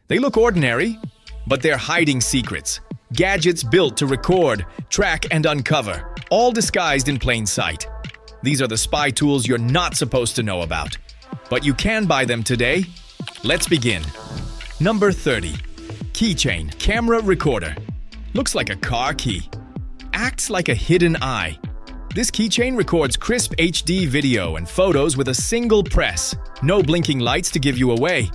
They look ordinary, but they're hiding secrets. Gadgets built to record, track, and uncover, all disguised in plain sight. These are the spy tools you're not supposed to know about. But you can buy them today. Let's begin. Number 30. KEYCHAIN Camera Recorder. Looks like a car key. Acts like a hidden eye. This keychain records crisp HD video and photos with a single press. No blinking lights to give you away.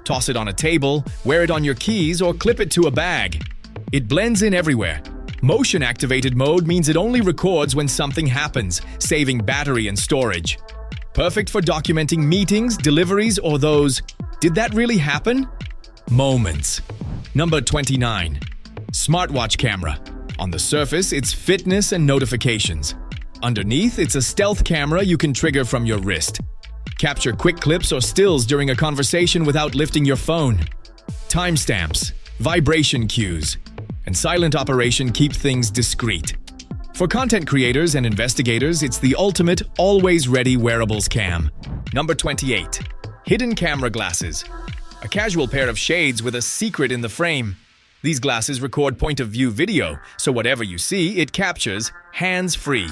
Toss it on a table, wear it on your keys, or clip it to a bag. It blends in everywhere. Motion-activated mode means it only records when something happens, saving battery and storage. Perfect for documenting meetings, deliveries, or those "did that really happen?" moments. Number 29. SMARTWATCH camera. On the surface, it's fitness and notifications. Underneath, it's a stealth camera you can trigger from your wrist. Capture quick clips or stills during a conversation without lifting your phone. Timestamps, vibration cues, and silent operation keep things discreet. For content creators and investigators, it's the ultimate, always-ready wearables cam. Number 28. Hidden camera glasses. A casual pair of shades with a secret in the frame. These glasses record point-of-view video, so whatever you see, it captures hands-free.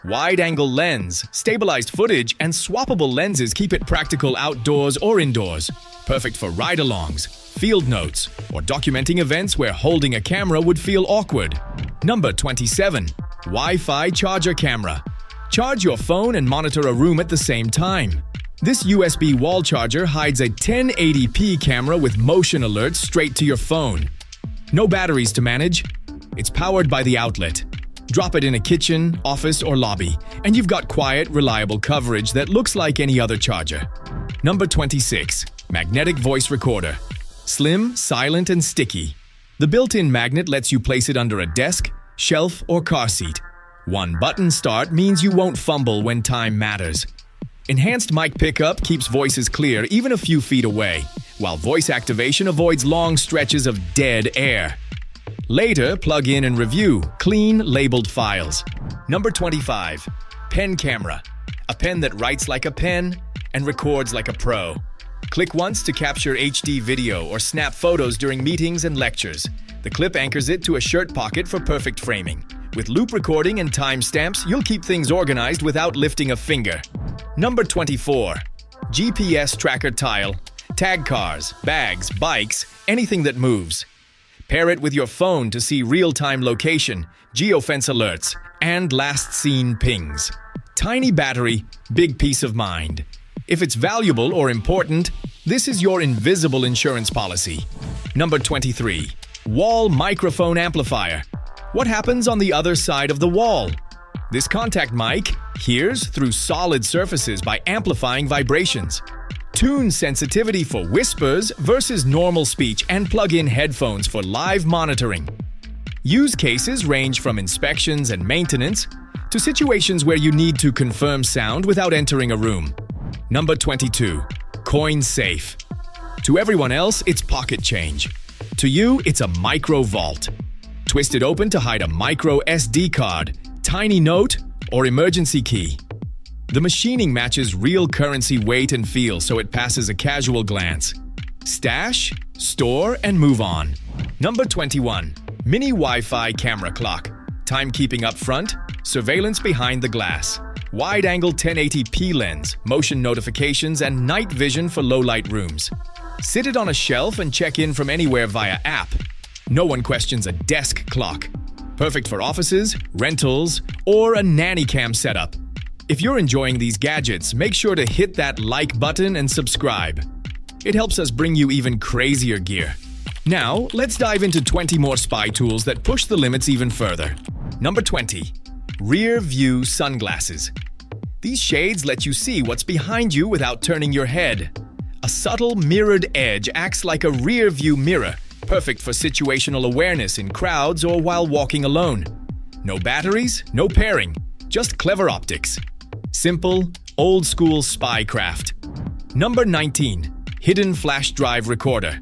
Wide-angle lens, stabilized footage, and swappable lenses keep it practical outdoors or indoors. Perfect for ride-alongs, field notes, or documenting events where holding a camera would feel awkward. Number 27. Wi-Fi charger camera. Charge your phone and monitor a room at the same time. This USB wall charger hides a 1080p camera with motion alerts straight to your phone. No batteries to manage. It's powered by the outlet. Drop it in a kitchen, office, or lobby, and you've got quiet, reliable coverage that looks like any other charger. Number 26. Magnetic voice recorder. Slim, silent, and sticky. The built-in magnet lets you place it under a desk, shelf, or car seat. One button start means you won't fumble when time matters. Enhanced mic pickup keeps voices clear even a few feet away, while voice activation avoids long stretches of dead air. Later, plug in and review clean, labeled files. Number 25. Pen camera. A pen that writes like a pen and records like a pro. Click once to capture HD video or snap photos during meetings and lectures. The clip anchors it to a shirt pocket for perfect framing. With loop recording and timestamps, you'll keep things organized without lifting a finger. Number 24. GPS tracker tile. Tag cars, bags, bikes, anything that moves. Pair it with your phone to see real-time location, geofence alerts, and last seen pings. Tiny battery, big peace of mind. If it's valuable or important, this is your invisible insurance policy. Number 23. Wall microphone amplifier. What happens on the other side of the wall? This contact mic hears through solid surfaces by amplifying vibrations. Tune sensitivity for whispers versus normal speech and plug in headphones for live monitoring. Use cases range from inspections and maintenance to situations where you need to confirm sound without entering a room. Number 22. Coin safe. To everyone else, it's pocket change. To you, it's a micro vault. Twist it open to hide a micro SD card, tiny note, or emergency key. The machining matches real currency weight and feel, so it passes a casual glance. Stash, store, and move on. Number 21. Mini Wi-Fi camera clock. Timekeeping up front, surveillance behind the glass. Wide-angle 1080p lens, motion notifications, and night vision for low-light rooms. Sit it on a shelf and check in from anywhere via app. No one questions a desk clock. Perfect for offices, rentals, or a nanny cam setup. If you're enjoying these gadgets, make sure to hit that like button and subscribe. It helps us bring you even crazier gear. Now, let's dive into 20 more spy tools that push the limits even further. Number 20. Rear view sunglasses. These shades let you see what's behind you without turning your head. A subtle mirrored edge acts like a rear view mirror, perfect for situational awareness in crowds or while walking alone. No batteries, no pairing, just clever optics. Simple, old-school spy craft. Number 19. Hidden flash drive recorder.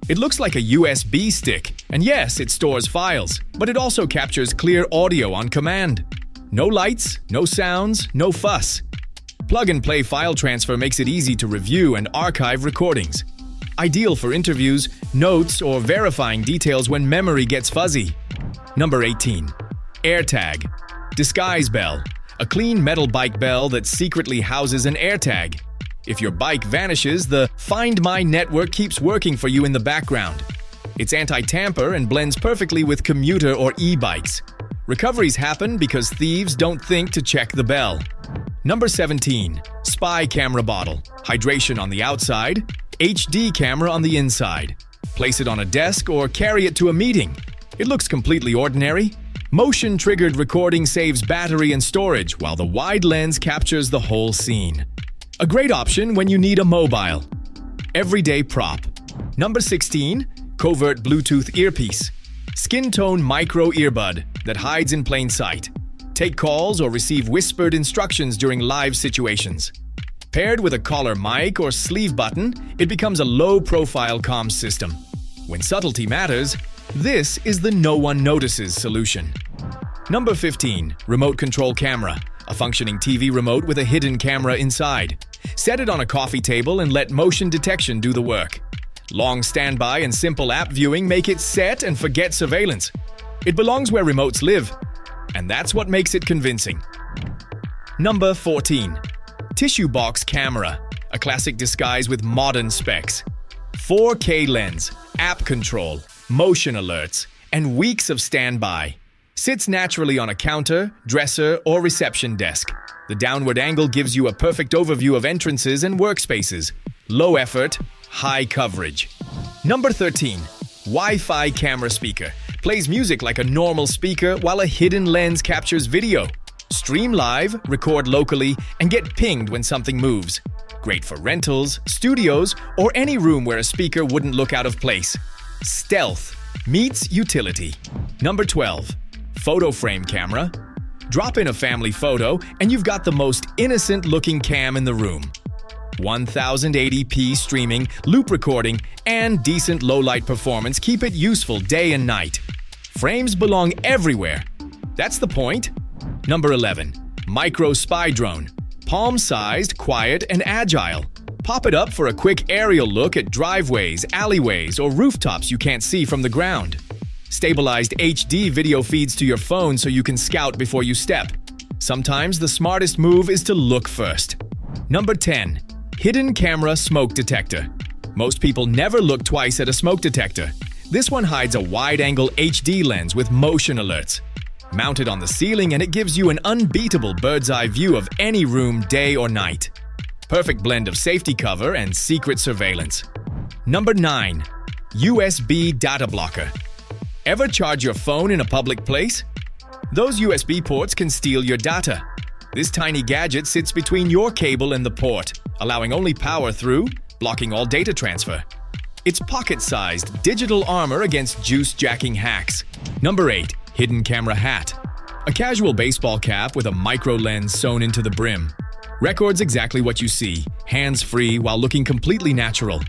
It looks like a USB stick, and yes, it stores files, but it also captures clear audio on command. No lights, no sounds, no fuss. Plug-and-play file transfer makes it easy to review and archive recordings. ideal for interviews, notes, or verifying details when memory gets fuzzy. Number 18. AirTag. Disguise bell. A clean metal bike bell that secretly houses an AirTag. If your bike vanishes, the Find My network keeps working for you in the background. It's anti-tamper and blends perfectly with commuter or e-bikes. Recoveries happen because thieves don't think to check the bell. Number 17. Spy camera bottle. Hydration on the outside, HD camera on the inside. Place it on a desk or carry it to a meeting. It looks completely ordinary. Motion-triggered recording saves battery and storage, while the wide lens captures the whole scene. A great option when you need a mobile. Everyday prop. Number 16. Covert Bluetooth earpiece. Skin tone micro earbud that hides in plain sight. Take calls or receive whispered instructions during live situations. Paired with a collar mic or sleeve button, it becomes a low-profile comms system. When subtlety matters, this is the no one notices solution. Number 15. Remote control camera. A functioning TV remote with a hidden camera inside. Set it on a coffee table and let motion detection do the work. Long standby and simple app viewing make it set and forget surveillance. It belongs where remotes live, and that's what makes it convincing. Number 14. Tissue box camera. A classic disguise with modern specs. 4K lens, app control, motion alerts, and weeks of standby. Sits naturally on a counter, dresser, or reception desk. The downward angle gives you a perfect overview of entrances and workspaces. Low effort, high coverage. Number 13. Wi-Fi camera speaker. Plays music like a normal speaker while a hidden lens captures video. Stream live, record locally, and get pinged when something moves. Great for rentals, studios, or any room where a speaker wouldn't look out of place. Stealth meets utility. Number 12. Photo frame camera. Drop in a family photo and you've got the most innocent-looking cam in the room. 1080p streaming, loop recording, and decent low-light performance keep it useful day and night. Frames belong everywhere. That's the point. Number 11. Micro spy drone. Palm-sized, quiet, and agile. Pop it up for a quick aerial look at driveways, alleyways, or rooftops you can't see from the ground. Stabilized HD video feeds to your phone so you can scout before you step. Sometimes the smartest move is to look first. Number 10. Hidden camera smoke detector. Most people never look twice at a smoke detector. This one hides a wide-angle HD lens with motion alerts. Mounted on the ceiling, and it gives you an unbeatable bird's-eye view of any room, day or night. Perfect blend of safety cover and secret surveillance. Number 9. USB data blocker. Ever charge your phone in a public place? Those USB ports can steal your data. This tiny gadget sits between your cable and the port, allowing only power through, blocking all data transfer. It's pocket-sized digital armor against juice-jacking hacks. Number 8. Hidden camera hat. A casual baseball cap with a micro lens sewn into the brim. Records exactly what you see, hands-free while looking completely natural.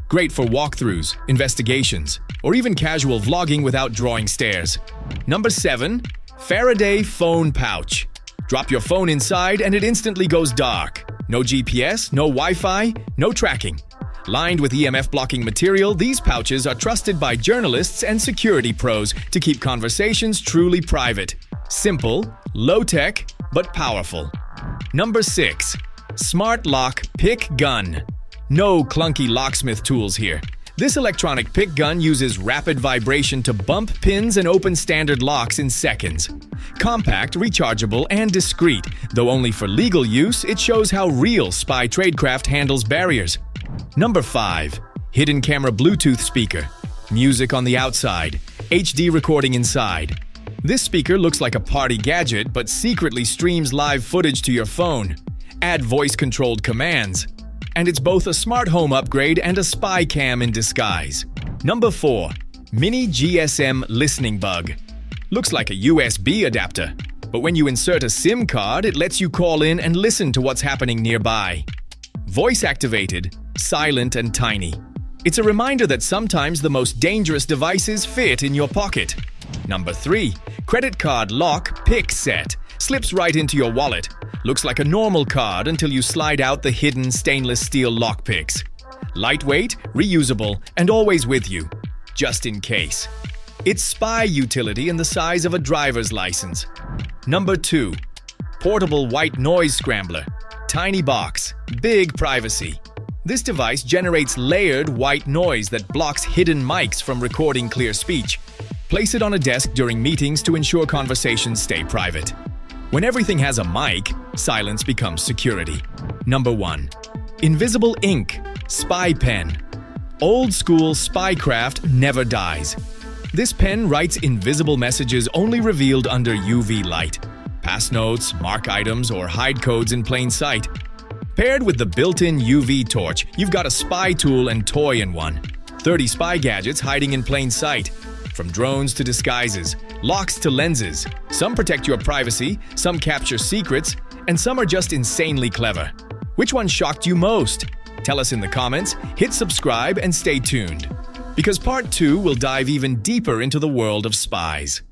Great for walkthroughs, investigations, or even casual vlogging without drawing stares. Number 7. FARADAY phone pouch. Drop your phone inside and it instantly goes dark. No GPS, no Wi-Fi, no tracking. Lined with EMF blocking material, these pouches are trusted by journalists and security pros to keep conversations truly private. Simple, low-tech, but powerful. Number 6. Smart Lock Pick Gun. No clunky locksmith tools here. This electronic pick gun uses rapid vibration to bump pins and open standard locks in seconds. Compact, rechargeable, and discreet, though only for legal use, it shows how real spy tradecraft handles barriers. Number 5. Hidden camera Bluetooth speaker. Music on the outside, HD recording inside. This speaker looks like a party gadget, but secretly streams live footage to your phone. Add voice-controlled commands. And it's both a smart home upgrade and a spy cam in disguise. Number 4. Mini GSM listening bug. Looks like a USB adapter, but when you insert a SIM card, it lets you call in and listen to what's happening nearby. Voice-activated, silent, and tiny. It's a reminder that sometimes the most dangerous devices fit in your pocket. Number 3. Credit card lock pick set. Slips right into your wallet. Looks like a normal card until you slide out the hidden stainless steel lockpicks. lightweight, reusable, and always with you, just in case. It's spy utility in the size of a driver's license. Number 2. Portable white noise scrambler. Tiny box, big privacy. This device generates layered white noise that blocks hidden mics from recording clear speech. Place it on a desk during meetings to ensure conversations stay private. When everything has a mic, silence becomes security. Number 1. Invisible ink, spy pen. Old school spycraft never dies. This pen writes invisible messages only revealed under UV light. Pass notes, mark items, or hide codes in plain sight. Paired with the built-in UV torch, you've got a spy tool and toy in one. 30 spy gadgets hiding in plain sight. From drones to disguises, locks to lenses. Some protect your privacy, some capture secrets, and some are just insanely clever. Which one shocked you most? Tell us in the comments, hit subscribe, and stay tuned. Because part 2 will dive even deeper into the world of spies.